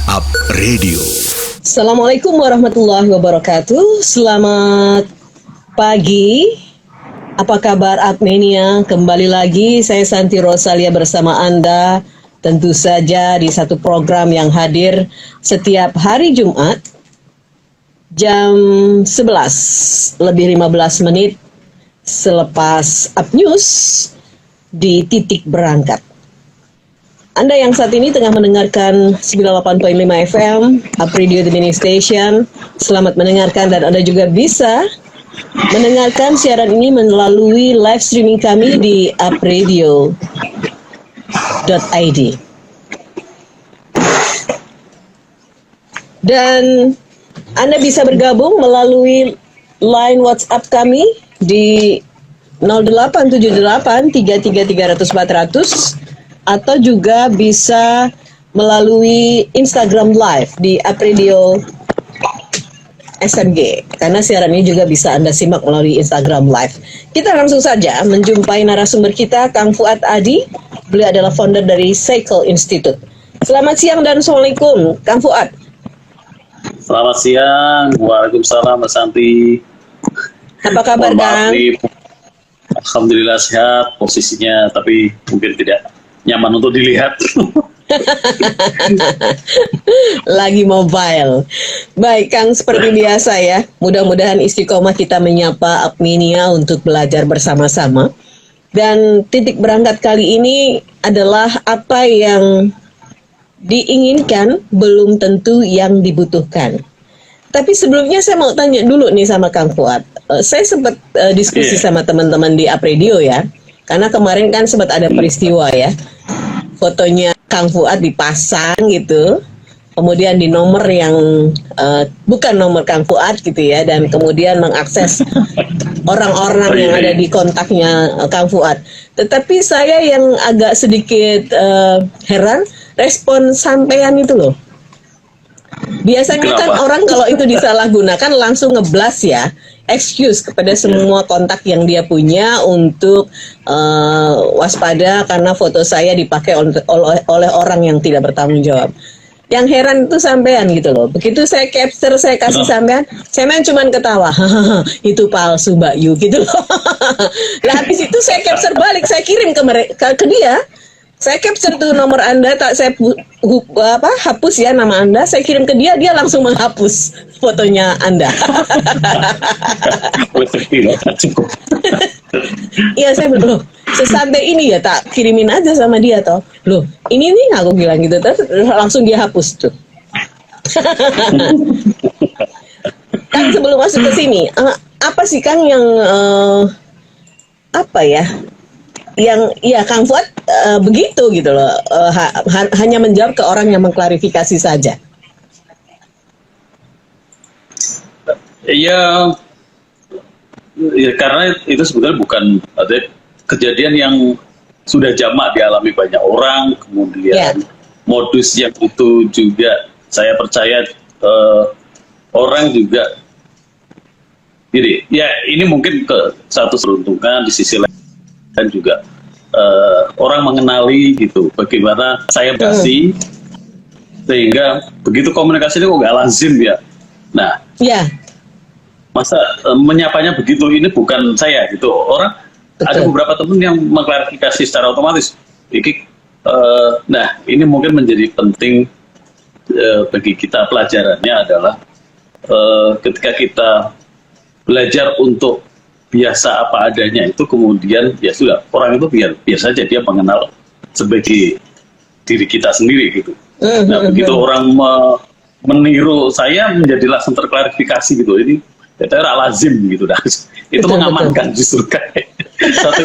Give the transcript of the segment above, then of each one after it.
Up Radio. Assalamualaikum warahmatullahi wabarakatuh. Selamat pagi. Apa kabar Upmania? Kembali lagi saya Santi Rosalia bersama Anda. Tentu saja di satu program yang hadir setiap hari Jumat jam 11 lebih 15 menit selepas Up News di Titik Berangkat. Anda yang saat ini tengah mendengarkan 98.5 FM, Up Radio The Mini Station, selamat mendengarkan, dan Anda juga bisa mendengarkan siaran ini melalui live streaming kami di upradio.id. Dan Anda bisa bergabung melalui line WhatsApp kami di 0878 33300 400 atau juga bisa melalui Instagram Live di Upradio SMG, karena siaran ini juga bisa Anda simak melalui Instagram Live. Kita langsung saja menjumpai narasumber kita, Kang Fuad Adi. Beliau adalah founder dari Cycle Institute. Selamat siang dan Assalamualaikum, Kang Fuad. Selamat siang, Waalaikumsalam Mas Santi. Apa kabar, Kang? Alhamdulillah sehat posisinya, tapi mungkin tidak nyaman untuk dilihat. Lagi mobile. Baik, Kang, seperti biasa ya. Mudah-mudahan istiqomah kita menyapa Upmania untuk belajar bersama-sama. Dan titik berangkat kali ini adalah apa yang diinginkan belum tentu yang dibutuhkan. Tapi sebelumnya saya mau tanya dulu nih sama Kang Fuad. Saya sempat diskusi sama teman-teman di Up Radio ya. Karena kemarin kan sempat ada peristiwa ya. Fotonya Kang Fuad dipasang gitu. Kemudian di nomor yang bukan nomor Kang Fuad gitu ya. Dan kemudian mengakses orang-orang yang ada di kontaknya Kang Fuad. Tetapi saya yang agak sedikit heran, respon sampean itu loh. Biasanya kan orang kalau itu disalahgunakan langsung ngeblas ya, excuse kepada semua kontak yang dia punya untuk waspada karena foto saya dipakai oleh orang yang tidak bertanggung jawab. Yang heran itu sampean gitu loh. Begitu saya capture, saya kasih sampean cuman ketawa. Itu palsu Mbak Yu gitu loh. Lah habis itu saya capture balik, saya kirim ke dia. Saya capture tuh nomor Anda, saya hapus ya nama Anda, saya kirim ke dia, dia langsung menghapus fotonya Anda. Iya, saya loh, sesampai ini ya tak kirimin aja sama dia toh. Loh, ini nih aku bilang gitu, terus langsung dia hapus tuh. Kang, sebelum masuk ke sini, apa sih Kang yang apa ya? Yang ya Kang Fuad begitu gitu loh, hanya menjawab ke orang yang mengklarifikasi saja. Iya, ya, karena itu sebenarnya bukan ada kejadian yang sudah jamak dialami banyak orang, kemudian modus yang itu juga saya percaya orang juga jadi ya ini mungkin ke satu seruntungan, di sisi lain dan juga orang mengenali gitu bagaimana saya kasih sehingga begitu komunikasi itu kok gak lazim ya. Nah, masa menyapanya begitu, ini bukan saya gitu. Orang ada beberapa teman yang mengklarifikasi secara otomatis. Nah, ini mungkin menjadi penting bagi kita. Pelajarannya adalah ketika kita belajar untuk biasa apa adanya itu, kemudian ya sudah, orang itu biasa aja dia mengenal sebagai diri kita sendiri gitu. Nah, begitu orang meniru saya menjadi langsung terklarifikasi gitu, ini saya lazim gitu dah. Itu mengamankan justru kayak satu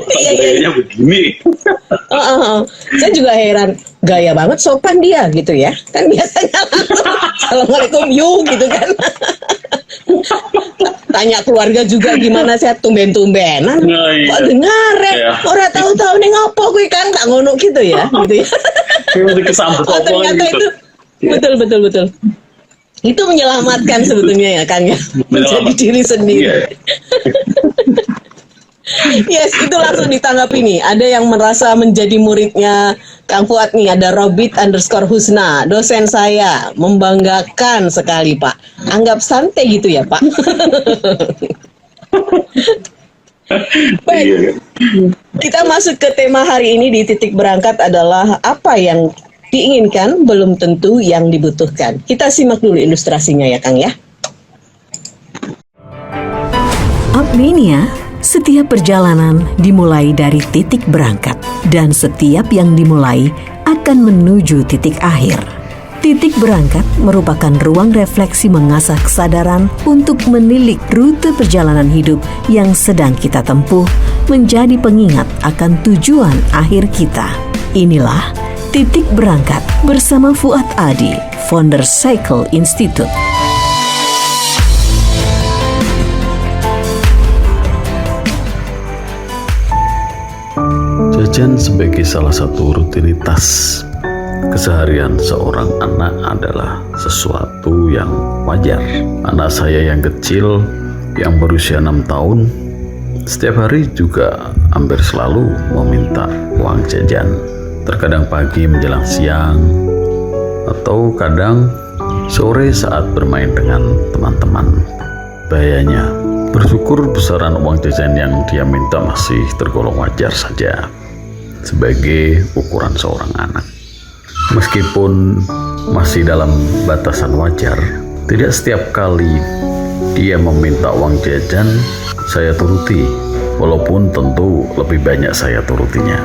gayanya begini. Saya juga heran, gaya banget, sopan dia gitu ya. Kan biasanya Assalamualaikum you gitu kan. Tanya keluarga juga gimana, sehat, tumben-tumbenan. Kok dengar orang tahu-tahu nih ngopo kuwi kan, tak ngono gitu ya. Gitu ya. Ternyata itu betul. Itu menyelamatkan sebetulnya ya Kang ya, menjadi diri sendiri. Yes, itu langsung ditanggapi nih. Ada yang merasa menjadi muridnya Kang Fuad nih ada Robit_Husna, dosen saya, membanggakan sekali Pak. Anggap santai gitu ya Pak. Baik, Iya. kita masuk ke tema hari ini di titik berangkat adalah apa yang diinginkan belum tentu yang dibutuhkan. Kita simak dulu ilustrasinya ya Kang ya. Upmania, setiap perjalanan dimulai dari titik berangkat dan setiap yang dimulai akan menuju titik akhir. Titik berangkat merupakan ruang refleksi mengasah kesadaran untuk menilik rute perjalanan hidup yang sedang kita tempuh menjadi pengingat akan tujuan akhir kita. Inilah Titik Berangkat bersama Fuad Adi, founder Cycle Institute. Jajan sebagai salah satu rutinitas keseharian seorang anak adalah sesuatu yang wajar. Anak saya yang kecil yang berusia 6 tahun setiap hari juga hampir selalu meminta uang jajan. Terkadang pagi menjelang siang atau kadang sore saat bermain dengan teman-teman. Bahayanya, bersyukur besaran uang jajan yang dia minta masih tergolong wajar saja sebagai ukuran seorang anak. Meskipun masih dalam batasan wajar, tidak setiap kali dia meminta uang jajan saya turuti, walaupun tentu lebih banyak saya turutinya.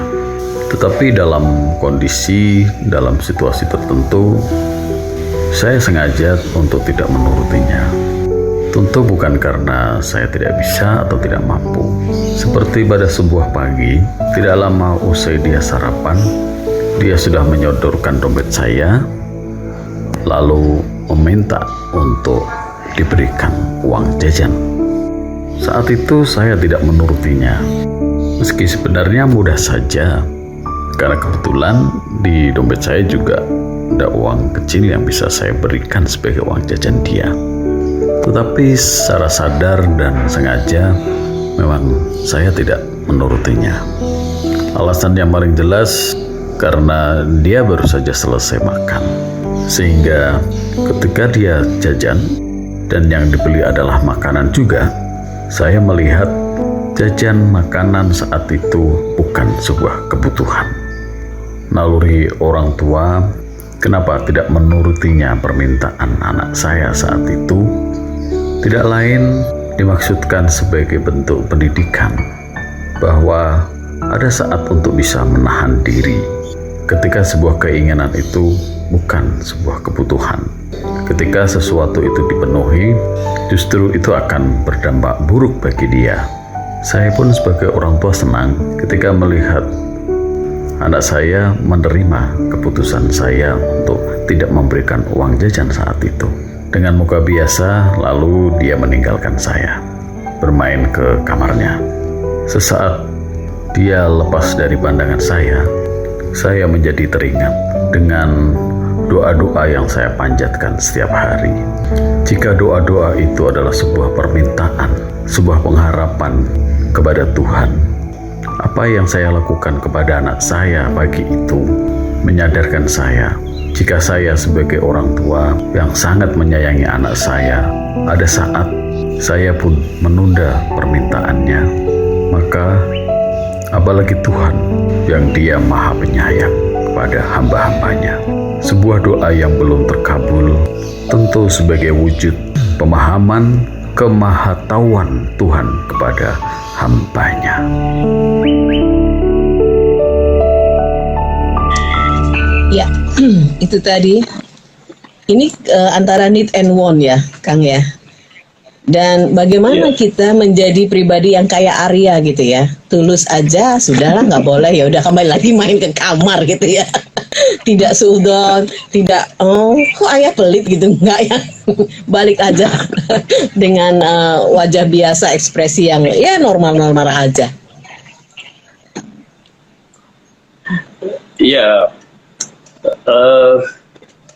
Tetapi dalam kondisi, dalam situasi tertentu, saya sengaja untuk tidak menurutinya. Tentu bukan karena saya tidak bisa atau tidak mampu. Seperti pada sebuah pagi, tidak lama usai dia sarapan, dia sudah menyodorkan dompet saya, lalu meminta untuk diberikan uang jajan. Saat itu saya tidak menurutinya, meski sebenarnya mudah saja, karena kebetulan di dompet saya juga ada uang kecil yang bisa saya berikan sebagai uang jajan dia. Tetapi secara sadar dan sengaja memang saya tidak menurutinya. Alasan yang paling jelas karena dia baru saja selesai makan, sehingga ketika dia jajan dan yang dibeli adalah makanan juga, saya melihat jajan makanan saat itu bukan sebuah kebutuhan. Naluri orang tua, kenapa tidak menurutinya permintaan anak saya saat itu? Tidak lain dimaksudkan sebagai bentuk pendidikan, bahwa ada saat untuk bisa menahan diri ketika sebuah keinginan itu bukan sebuah kebutuhan. Ketika sesuatu itu dipenuhi, justru itu akan berdampak buruk bagi dia. Saya pun sebagai orang tua senang ketika melihat anak saya menerima keputusan saya untuk tidak memberikan uang jajan saat itu. Dengan muka biasa, lalu dia meninggalkan saya, bermain ke kamarnya. Sesaat dia lepas dari pandangan saya menjadi teringat dengan doa-doa yang saya panjatkan setiap hari. Jika doa-doa itu adalah sebuah permintaan, sebuah pengharapan kepada Tuhan, apa yang saya lakukan kepada anak saya pagi itu menyadarkan saya, jika saya sebagai orang tua yang sangat menyayangi anak saya, ada saat saya pun menunda permintaannya, maka apalagi Tuhan yang Dia Maha Penyayang kepada hamba-hambanya. Sebuah doa yang belum terkabul tentu sebagai wujud pemahaman kemahatauan Tuhan kepada hambanya. Ya, itu tadi. Ini antara need and want ya, Kang ya. Dan bagaimana kita menjadi pribadi yang kayak Arya gitu ya. Tulus aja, sudahlah nggak boleh, ya udah kembali lagi main ke kamar gitu ya. Tidak suudon, tidak kok ayah pelit gitu, enggak ya. Balik aja dengan wajah biasa, ekspresi yang ya normal-normal aja. Iya.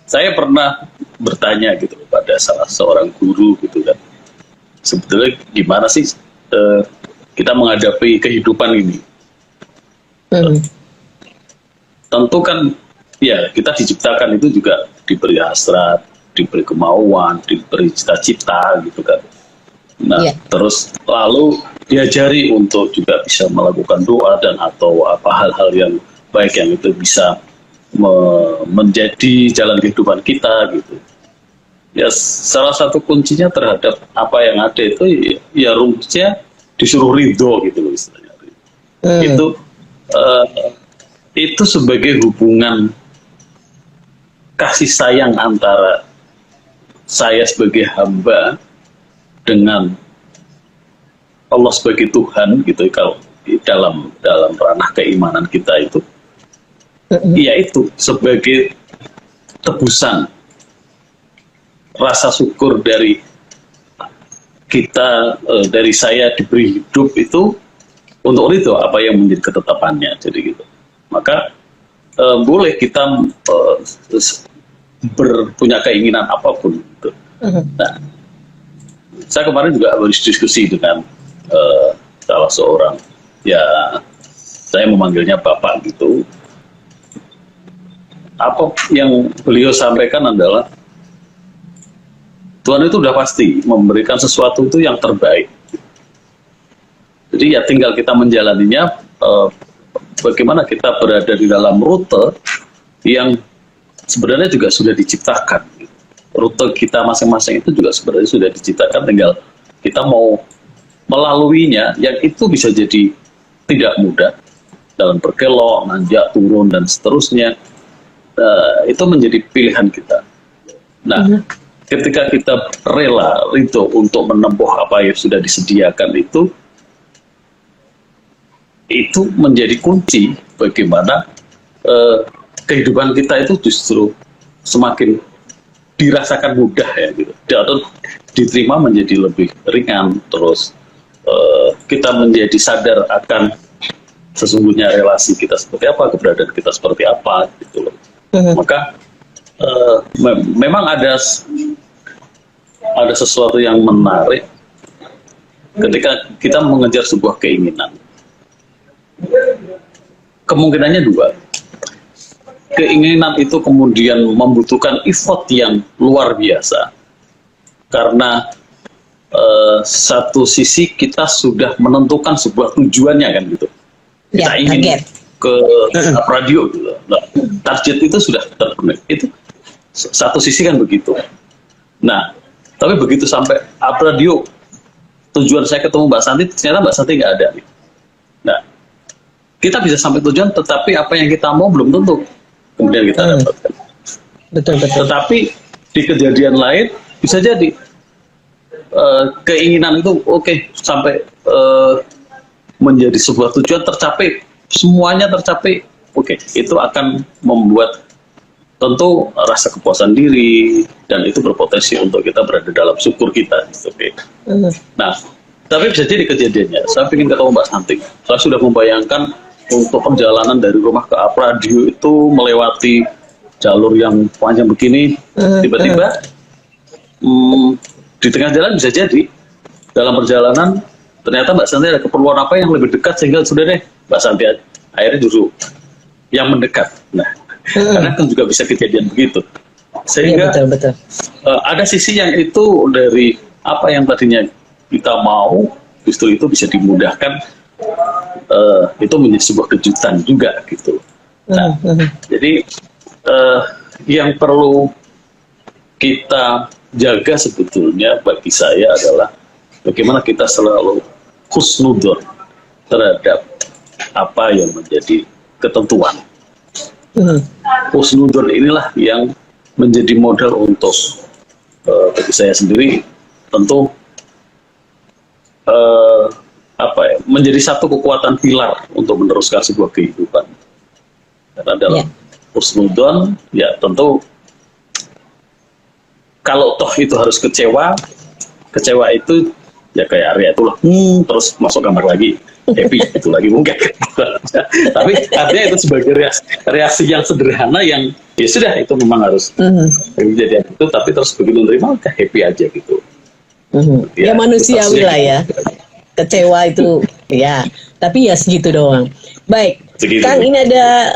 Saya pernah bertanya gitu pada salah seorang guru gitu kan, sebetulnya gimana sih kita menghadapi kehidupan ini? tentu kan ya kita diciptakan itu juga diberi hasrat, diberi kemauan, diberi cita-cita gitu kan. Nah, terus lalu diajari untuk juga bisa melakukan doa dan atau apa hal-hal yang baik yang itu bisa menjadi jalan kehidupan kita gitu. Ya salah satu kuncinya terhadap apa yang ada itu ya rumusnya disuruh ridho gitu loh istilahnya. Itu sebagai hubungan kasih sayang antara saya sebagai hamba dengan Allah sebagai Tuhan gitu, kalau dalam ranah keimanan kita itu, yaitu sebagai tebusan rasa syukur dari kita, dari saya diberi hidup itu untuk itu apa yang menjadi ketetapannya, jadi gitu. Maka boleh kita punya keinginan apapun gitu. Nah, saya kemarin juga berdiskusi dengan salah seorang, ya saya memanggilnya Bapak gitu. Apa yang beliau sampaikan adalah Tuhan itu udah pasti memberikan sesuatu itu yang terbaik. Jadi ya tinggal kita menjalaninya, bagaimana kita berada di dalam rute yang sebenarnya juga sudah diciptakan. Rute kita masing-masing itu juga sebenarnya sudah diciptakan, tinggal kita mau melaluinya, yang itu bisa jadi tidak mudah dalam berkelok, nanjak, turun dan seterusnya. Itu menjadi pilihan kita. Nah, ketika kita rela itu untuk menempuh apa yang sudah disediakan itu menjadi kunci bagaimana kehidupan kita itu justru semakin dirasakan mudah ya gitu, dan diterima menjadi lebih ringan. Terus kita menjadi sadar akan sesungguhnya relasi kita seperti apa, keberadaan kita seperti apa gitu loh. Maka memang ada sesuatu yang menarik ketika kita mengejar sebuah keinginan. Kemungkinannya dua. Keinginan itu kemudian membutuhkan effort yang luar biasa, karena satu sisi kita sudah menentukan sebuah tujuannya kan gitu. Kita ingin ke radio gitu. Nah, target itu sudah terpenuhi. Itu satu sisi kan begitu. Nah, tapi begitu sampai radio, tujuan saya ketemu Mbak Santi, ternyata Mbak Santi nggak ada. Nah, kita bisa sampai tujuan, tetapi apa yang kita mau belum tentu kemudian kita dapatkan. Betul. Tetapi di kejadian lain bisa jadi keinginan itu sampai menjadi sebuah tujuan tercapai, semuanya tercapai, itu akan membuat tentu rasa kepuasan diri, dan itu berpotensi untuk kita berada dalam syukur kita. Nah, tapi bisa jadi kejadiannya, saya ingin ketemu Mbak Santi, saya sudah membayangkan untuk perjalanan dari rumah ke radio itu melewati jalur yang panjang begini, tiba-tiba di tengah jalan bisa jadi dalam perjalanan ternyata Mbak Santi ada keperluan apa yang lebih dekat, sehingga sudah deh Mbak Santi akhirnya justru yang mendekat. Nah, karena kan juga bisa kejadian begitu, sehingga betul. Ada sisi yang itu dari apa yang tadinya kita mau justru itu bisa dimudahkan, itu menjadi sebuah kejutan juga gitu. Nah, jadi yang perlu kita jaga sebetulnya bagi saya adalah bagaimana kita selalu husnudon terhadap apa yang menjadi ketentuan. Husnudon inilah yang menjadi modal untuk bagi saya sendiri tentu menjadi satu kekuatan pilar untuk meneruskan sebuah kehidupan. Karena dalam husnudon ya tentu kalau toh itu harus kecewa itu ya kayak Arya itulah terus masuk kamar lagi happy itu lagi mungkin. Tapi artinya itu sebagai reaksi yang sederhana yang ya sudah itu memang harus kejadian itu, tapi terus begitu menerima happy aja gitu. Ya manusiawi lah ya, kecewa itu ya, tapi ya segitu doang. Baik, Segitu. Kang, ini ada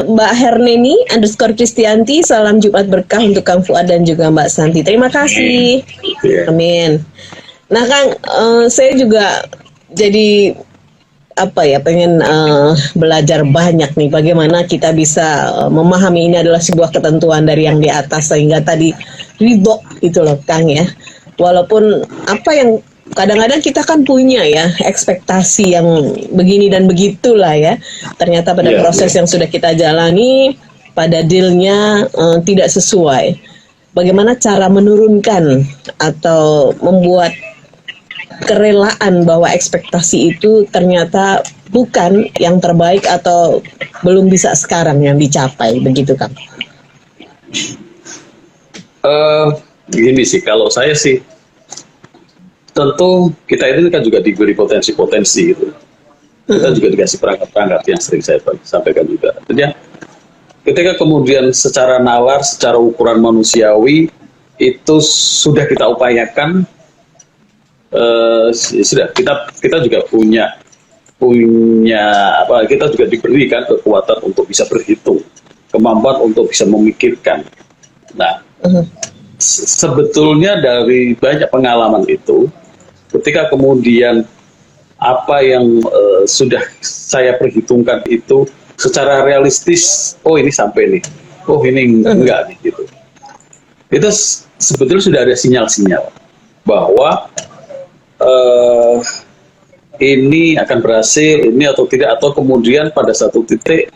Mbak Herneni _Kristianti, salam Jumat berkah untuk Kang Fuad dan juga Mbak Santi. Terima kasih. Iya. Amin. Nah Kang, saya juga jadi pengen belajar banyak nih bagaimana kita bisa memahami ini adalah sebuah ketentuan dari yang di atas, sehingga tadi ridho itu loh Kang ya. Walaupun apa yang kadang-kadang kita kan punya ya ekspektasi yang begini dan begitulah ya, ternyata pada proses yang sudah kita jalani pada dealnya tidak sesuai. Bagaimana cara menurunkan atau membuat kerelaan bahwa ekspektasi itu ternyata bukan yang terbaik atau belum bisa sekarang yang dicapai, begitu Kang? Gini sih, kalau saya sih tentu kita ini kan juga diberi potensi-potensi gitu. Kita juga dikasih perangkat-perangkat yang sering saya sampaikan juga. Jadi ketika kemudian secara nalar, secara ukuran manusiawi itu sudah kita upayakan, sudah kita juga punya kita juga diberikan kekuatan untuk bisa berhitung, kemampuan untuk bisa memikirkan. Nah, sebetulnya dari banyak pengalaman itu, ketika kemudian apa yang sudah saya perhitungkan itu secara realistis, oh ini sampai nih, oh ini enggak nih gitu. Itu sebetulnya sudah ada sinyal-sinyal bahwa ini akan berhasil, ini atau tidak, atau kemudian pada satu titik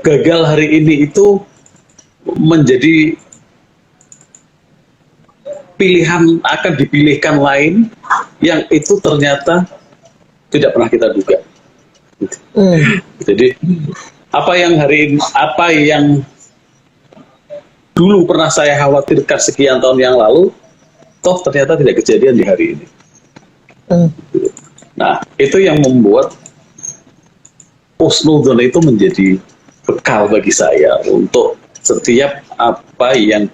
gagal hari ini itu menjadi pilihan, akan dipilihkan lain yang itu ternyata tidak pernah kita duga. Jadi apa yang dulu pernah saya khawatirkan sekian tahun yang lalu, toh ternyata tidak kejadian di hari ini. Nah, itu yang membuat husnudzon itu menjadi bekal bagi saya untuk setiap apa yang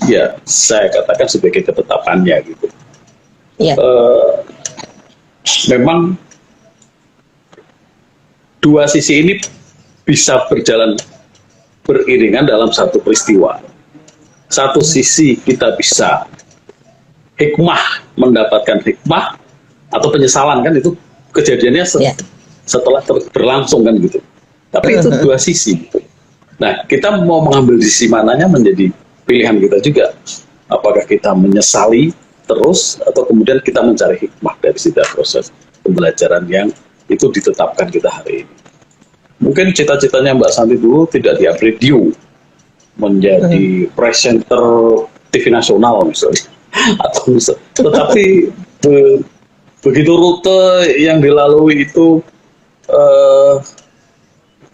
ya saya katakan sebagai ketetapannya gitu. Memang dua sisi ini bisa berjalan beriringan dalam satu peristiwa. Satu sisi kita bisa mendapatkan hikmah atau penyesalan, kan itu kejadiannya setelah berlangsung kan gitu. Tapi itu dua sisi. Nah, kita mau mengambil sisi mananya menjadi pilihan kita juga. Apakah kita menyesali terus atau kemudian kita mencari hikmah dari setiap proses pembelajaran yang itu ditetapkan kita hari ini. Mungkin cita-citanya Mbak Santi dulu tidak di radio menjadi presenter TV nasional misalnya, tetapi begitu rute yang dilalui itu,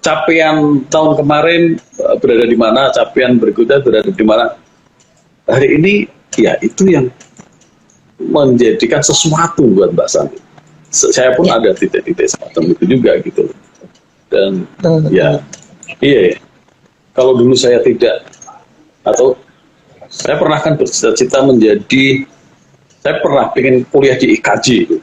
capaian tahun kemarin berada di mana, capaian berikutnya berada di mana, hari ini ya itu yang menjadikan sesuatu buat Mbak Santi. Saya pun ada titik-titik semacam itu juga gitu. Dan kalau dulu saya tidak, atau saya pernah kan bercita-cita saya pernah pengen kuliah di IKJ.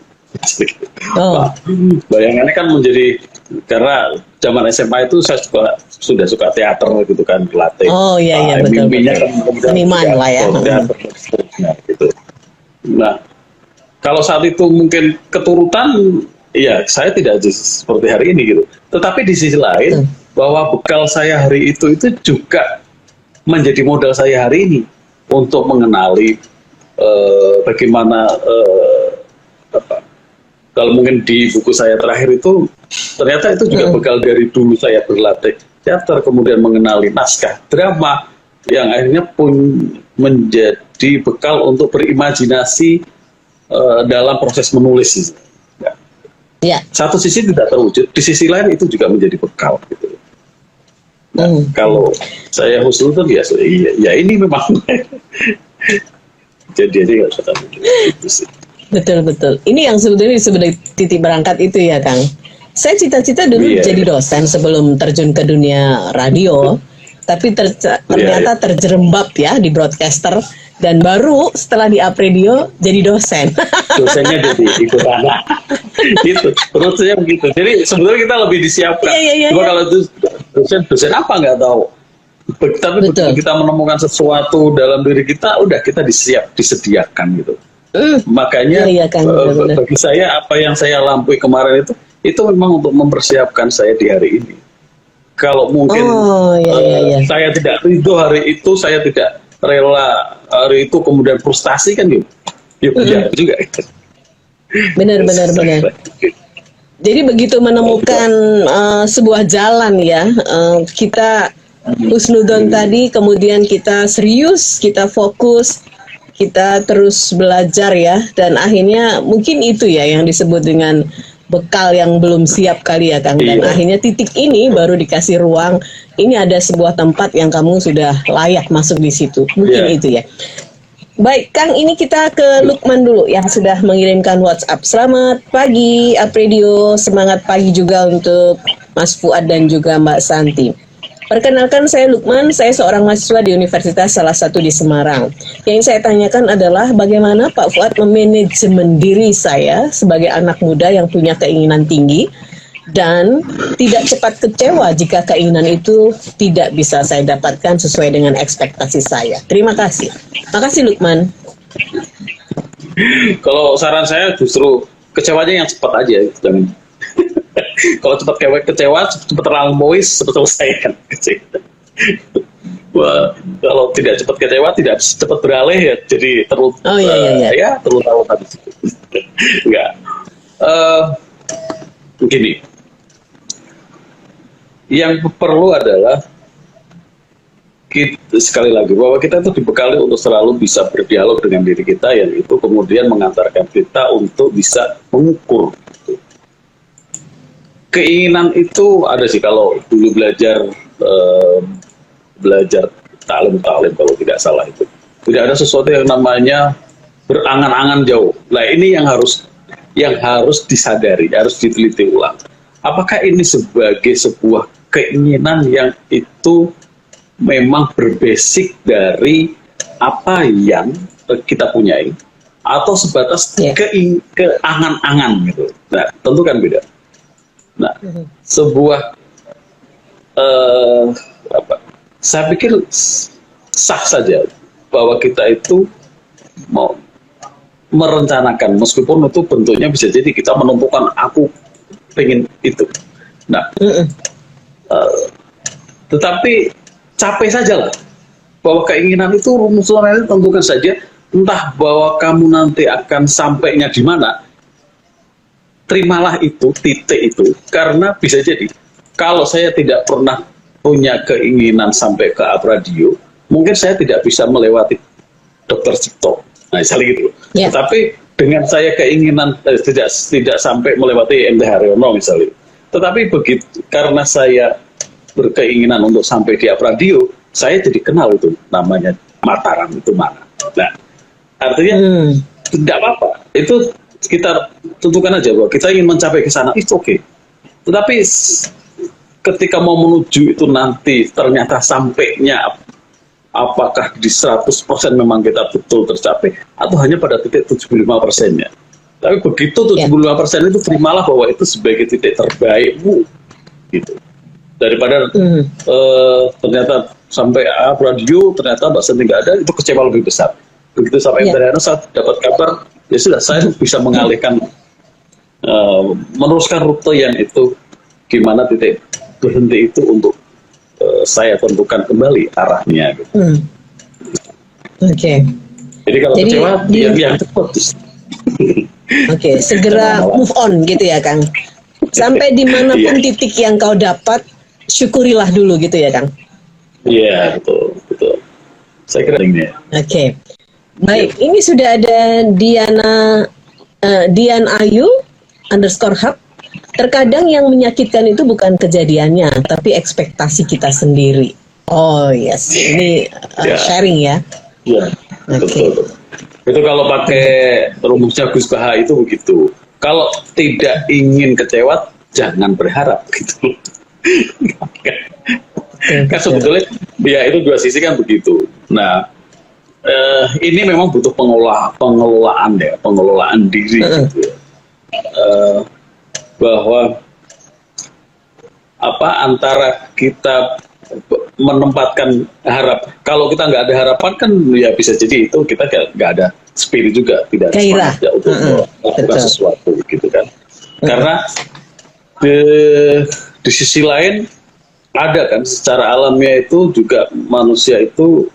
Bayangannya kan menjadi, karena zaman SMA itu saya sudah suka teater gitu kan, pelatih. Betul. Mimpinya kan seniman lah ya. Gitu. Nah, kalau saat itu mungkin keturutan, iya, saya tidak seperti hari ini gitu. Tetapi di sisi lain, bahwa bekal saya hari itu juga menjadi modal saya hari ini untuk mengenali bagaimana kalau mungkin di buku saya terakhir itu ternyata itu juga bekal dari dulu saya berlatih teater, kemudian mengenali naskah drama yang akhirnya pun menjadi bekal untuk berimajinasi dalam proses menulis. Satu sisi tidak terwujud, di sisi lain itu juga menjadi bekal gitu. Nah, kalau saya husnuzon ya ini memang jadi nggak usah itu sih. Betul. Ini yang sebetulnya sebagai titik berangkat itu ya Kang. Saya cita-cita dulu jadi dosen sebelum terjun ke dunia radio, tapi ternyata terjerembab ya di broadcaster. dan baru setelah di Apredio jadi dosen. Dosennya jadi ikut anak. Gitu, menurut saya begitu. Jadi sebetulnya kita lebih disiapkan. Cuma kalau itu dosen apa nggak tahu. Tapi begitu kita menemukan sesuatu dalam diri kita, udah kita disediakan gitu. Makanya bagi saya apa yang saya lampaui kemarin itu memang untuk mempersiapkan saya di hari ini. Kalau mungkin saya tidak ridho hari itu, saya tidak rela hari itu, kemudian frustasi kan gitu. Ya juga. Benar. Jadi begitu menemukan sebuah jalan ya, kita husnudon tadi, kemudian kita serius, kita fokus, kita terus belajar ya, dan akhirnya mungkin itu ya yang disebut dengan bekal yang belum siap kali ya Kang, dan akhirnya titik ini baru dikasih ruang, ini ada sebuah tempat yang kamu sudah layak masuk di situ, mungkin itu ya. Baik Kang, ini kita ke Lukman dulu yang sudah mengirimkan WhatsApp. Selamat pagi Apredio, semangat pagi juga untuk Mas Fuad dan juga Mbak Santi. Perkenalkan, saya Lukman, saya seorang mahasiswa di universitas salah satu di Semarang. Yang saya tanyakan adalah bagaimana Pak Fuad memanajemen diri saya sebagai anak muda yang punya keinginan tinggi dan tidak cepat kecewa jika keinginan itu tidak bisa saya dapatkan sesuai dengan ekspektasi saya. Terima kasih. Makasih Lukman. Kalau saran saya justru kecewanya yang cepat aja, jangan. Kalau cepat kecewa, cepat terlampaui, sebetulnya saya kan kecewa. Wah, kalau tidak cepat kecewa, tidak cepat beralih ya, jadi terus terlalu tadi. Enggak. Begini. Yang perlu adalah kita, sekali lagi, bahwa kita itu dibekali untuk selalu bisa berdialog dengan diri kita, yang itu kemudian mengantarkan kita untuk bisa mengukur. Keinginan itu ada sih, kalau dulu belajar taklim kalau tidak salah itu. Tidak ada sesuatu yang namanya berangan-angan jauh. Nah ini yang harus disadari, harus diteliti ulang. Apakah ini sebagai sebuah keinginan yang itu memang berbasik dari apa yang kita punyai, atau sebatas keangan-angan gitu. Nah tentu kan beda. Nah, sebuah saya pikir sah saja bahwa kita itu mau merencanakan, meskipun itu bentuknya bisa jadi kita menentukan aku pengen itu. Nah, tetapi capek saja lah bahwa keinginan itu rumusnya tentukan saja, entah bahwa kamu nanti akan sampainya di mana. Terimalah itu, titik itu, karena bisa jadi kalau saya tidak pernah punya keinginan sampai ke Apredio, mungkin saya tidak bisa melewati Dr. Cipto. Nah, misalnya gitu. Tetapi dengan saya keinginan tidak sampai melewati MT Haryono misalnya. Tetapi begitu, karena saya berkeinginan untuk sampai di Apredio, saya jadi kenal itu namanya Mataram itu mana. Nah, artinya tidak apa-apa. Itu kita tentukan aja bahwa kita ingin mencapai ke sana, itu oke. Tetapi ketika mau menuju itu nanti ternyata sampainya apakah di 100% memang kita betul tercapai, atau hanya pada titik 75%-nya. Tapi begitu 75% itu terimalah bahwa itu sebagai titik terbaikmu gitu. Daripada ternyata sampai Apredio ternyata Mbak Santi nggak ada, itu kecewa lebih besar. Begitu sampai ternyata saat dapat kabar, ya sudah, saya bisa mengalihkan, meneruskan rute yang itu, gimana titik berhenti itu untuk saya tentukan kembali arahnya. Gitu. Jadi kalau kecewa, yang cepat. Segera move on gitu ya Kang. Sampai dimanapun titik yang kau dapat, syukurilah dulu gitu ya Kang. Iya, betul. Saya kira ini. Baik, ini sudah ada Dian Ayu _hub. Terkadang yang menyakitkan itu bukan kejadiannya, tapi ekspektasi kita sendiri. Oh yes, ini sharing ya. Iya, betul. Itu kalau pakai rumusnya Gus Baha itu begitu. Kalau tidak ingin kecewa, jangan berharap gitu. Kan sebetulnya, ya itu dua sisi kan begitu. Nah, ini memang butuh pengelolaan diri gitu ya. Bahwa antara kita menempatkan kalau kita nggak ada harapan kan ya bisa jadi itu kita nggak ada spirit juga, tidak ada semangat ya untuk melakukan sesuatu gitu kan. Karena di sisi lain ada kan secara alamiah itu juga manusia itu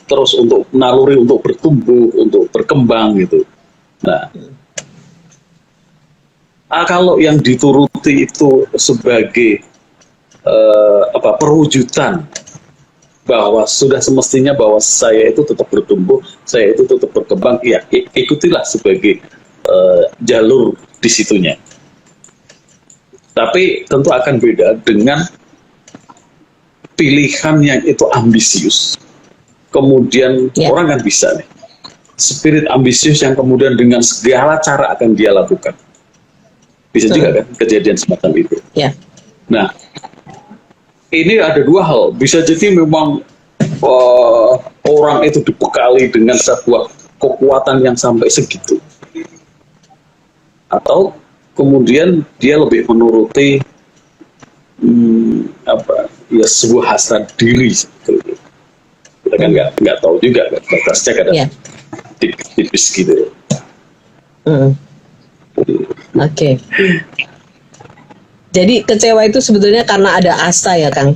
terus untuk naluri untuk bertumbuh, untuk berkembang gitu. Nah, kalau yang dituruti itu sebagai perwujudan bahwa sudah semestinya bahwa saya itu tetap bertumbuh, saya itu tetap berkembang, ya ikutilah sebagai jalur di situnya. Tapi tentu akan beda dengan pilihan yang itu ambisius. Kemudian orang kan bisa nih, spirit ambisius yang kemudian dengan segala cara akan dia lakukan. Bisa juga kan kejadian semacam itu. Nah, ini ada dua hal. Bisa jadi memang orang itu dibekali dengan sebuah kekuatan yang sampai segitu. Atau kemudian dia lebih menuruti sebuah hasrat diri. Kita kan nggak tahu juga kan, batasnya kadang tipis gitu. Oke. Jadi kecewa itu sebetulnya karena ada asa ya Kang,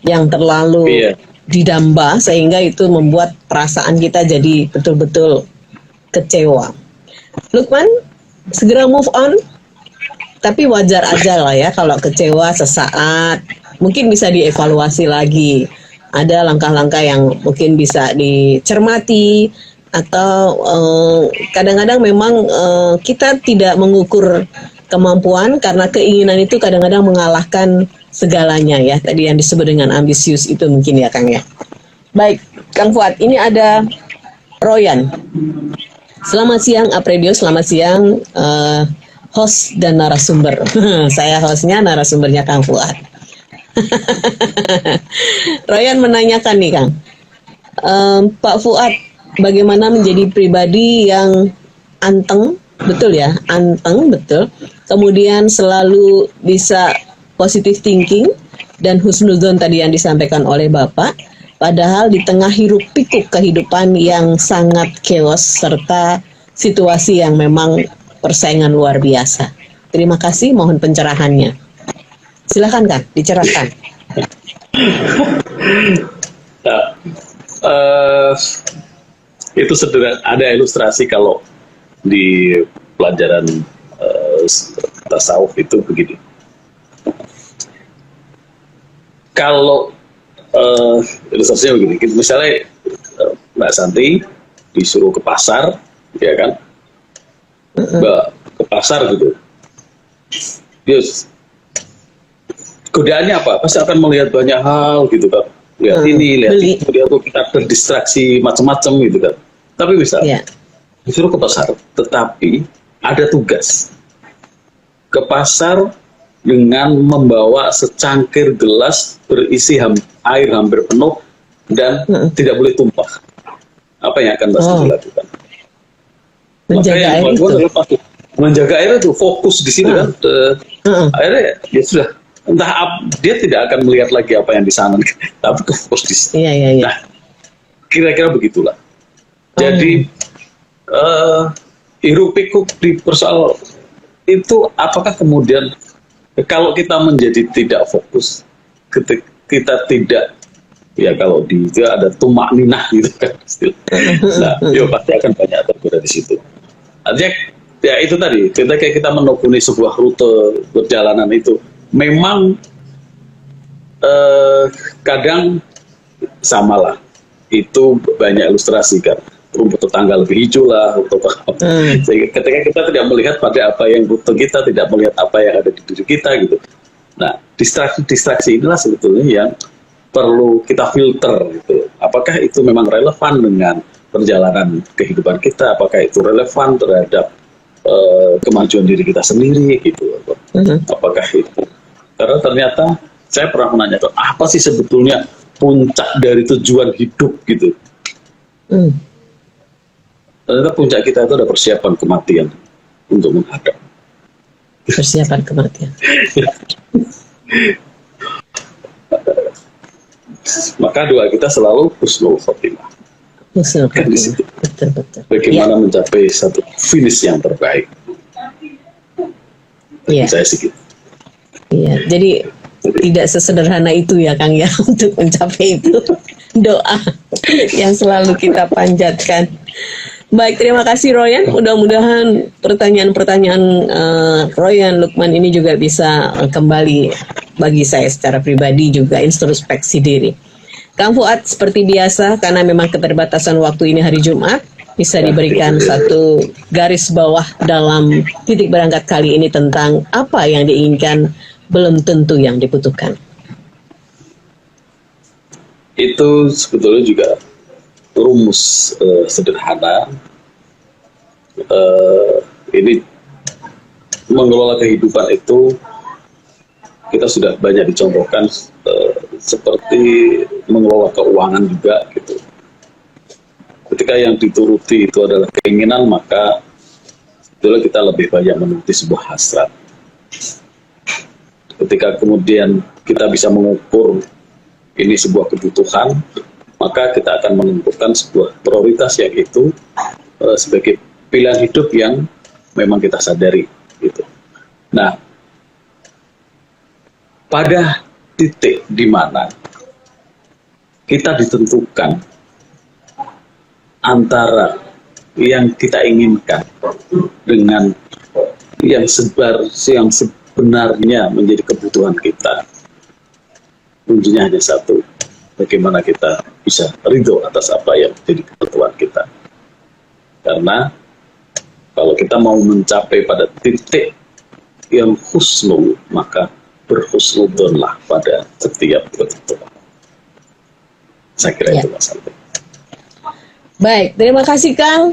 yang terlalu didamba sehingga itu membuat perasaan kita jadi betul-betul kecewa. Lukman, segera move on, tapi wajar aja lah ya kalau kecewa sesaat, mungkin bisa dievaluasi lagi. Ada langkah-langkah yang mungkin bisa dicermati, atau kadang-kadang memang kita tidak mengukur kemampuan karena keinginan itu kadang-kadang mengalahkan segalanya ya. Tadi yang disebut dengan ambisius itu mungkin ya Kang ya. Baik, Kang Fuad, ini ada Royan. Selamat siang Apredio, selamat siang host dan narasumber. Saya hostnya, narasumbernya Kang Fuad. Royan menanyakan nih Kang, Pak Fuad, bagaimana menjadi pribadi yang anteng, betul ya, anteng betul, kemudian selalu bisa positive thinking dan husnuzon tadi yang disampaikan oleh Bapak, padahal di tengah hiruk pikuk kehidupan yang sangat chaos serta situasi yang memang persaingan luar biasa. Terima kasih, mohon pencerahannya. Silakan Kang, dicerahkan. Itu sederhana, ada ilustrasi kalau di pelajaran tasawuf itu begini. Kalau ilustrasinya begini, misalnya Mbak Santi disuruh ke pasar, ya kan? Mbak ke pasar gitu. Yes. Godaannya apa? Pasti akan melihat banyak hal gitu kan. Lihat ini, lihat itu, lihat itu, kita berdistraksi macam-macam gitu kan. Tapi bisa disuruh ke pasar, tetapi ada tugas ke pasar dengan membawa secangkir gelas berisi air hampir penuh dan tidak boleh tumpah. Apa yang akan Mbak lakukan? Menjaga air itu. Menjaga air itu fokus di sini kan. Akhirnya ya sudah, entah dia tidak akan melihat lagi apa yang di sana, tapi fokus di sini. Nah, kira-kira begitulah. Jadi hiruk pikuk di persoal itu, apakah kemudian kalau kita menjadi tidak fokus, kita tidak, ya kalau dia ada tumak ninah gitu kan, nah, pasti akan banyak tergoda di situ. Artinya ya itu tadi, ketika kita menekuni sebuah rute perjalanan itu, memang kadang samalah, itu banyak ilustrasi kan, rumput tetangga lebih hijau lah, sehingga ketika kita tidak melihat pada apa yang rute kita, tidak melihat apa yang ada di diri kita gitu. Nah, distraksi inilah sebetulnya yang perlu kita filter gitu. Apakah itu memang relevan dengan perjalanan kehidupan kita? Apakah itu relevan terhadap kemajuan diri kita sendiri gitu? Apakah itu? Karena ternyata saya pernah menanyakan apa sih sebetulnya puncak dari tujuan hidup gitu. Ternyata puncak kita itu ada persiapan kematian untuk menghadap. Persiapan kematian. Maka doa kita selalu husnul khotimah. Husnul Kan di khotimah. situ. Betul. Bagaimana mencapai satu finish yang terbaik. Bagi Iya. saya sih gitu. Iya, jadi tidak sesederhana itu ya Kang ya untuk mencapai itu. Doa yang selalu kita panjatkan. Baik, terima kasih Royan. Mudah-mudahan pertanyaan-pertanyaan Royan Lukman ini juga bisa kembali bagi saya secara pribadi juga introspeksi diri. Kang Fuad, seperti biasa karena memang keterbatasan waktu ini hari Jumat, bisa diberikan satu garis bawah dalam titik berangkat kali ini tentang apa yang diinginkan belum tentu yang dibutuhkan. Itu sebetulnya juga rumus sederhana. Ini mengelola kehidupan itu kita sudah banyak dicontohkan seperti mengelola keuangan juga gitu. Ketika yang dituruti itu adalah keinginan, maka sebetulnya kita lebih banyak menuruti sebuah hasrat. Ketika kemudian kita bisa mengukur ini sebuah kebutuhan, maka kita akan menentukan sebuah prioritas yang itu sebagai pilihan hidup yang memang kita sadari gitu. Nah, pada titik di mana kita ditentukan antara yang kita inginkan dengan yang sebenarnya menjadi kebutuhan kita, kuncinya hanya satu: bagaimana kita bisa ridho atas apa yang menjadi kebutuhan kita. Karena kalau kita mau mencapai pada titik yang husnul, maka berhusnudonlah pada setiap kebutuhan. Saya kira itu Mas Alvin. Baik, terima kasih Kang.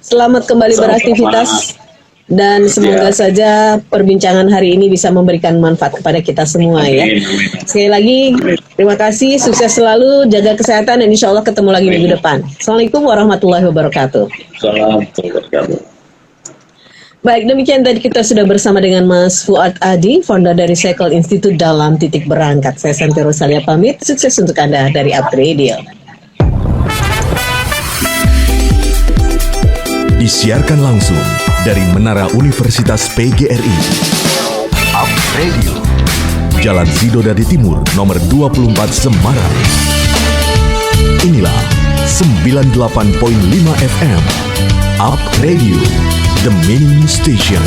Selamat kembali Sama-sama. beraktivitas dan semoga saja perbincangan hari ini bisa memberikan manfaat kepada kita semua ya. Amin, amin. Sekali lagi terima kasih, sukses selalu, jaga kesehatan dan insya Allah ketemu lagi minggu depan. Assalamualaikum warahmatullahi wabarakatuh. Salam wabarakatuh. Baik, demikian tadi kita sudah bersama dengan Mas Fuad Adi, founder dari Cycle Institute dalam Titik Berangkat. Saya Santi Rosalia pamit, sukses untuk Anda dari Up Radio. Disiarkan langsung dari Menara Universitas PGRI. Up Radio. Jalan Sidodadi Timur, nomor 24 Semarang. Inilah 98.5 FM. Up Radio, The Main Station.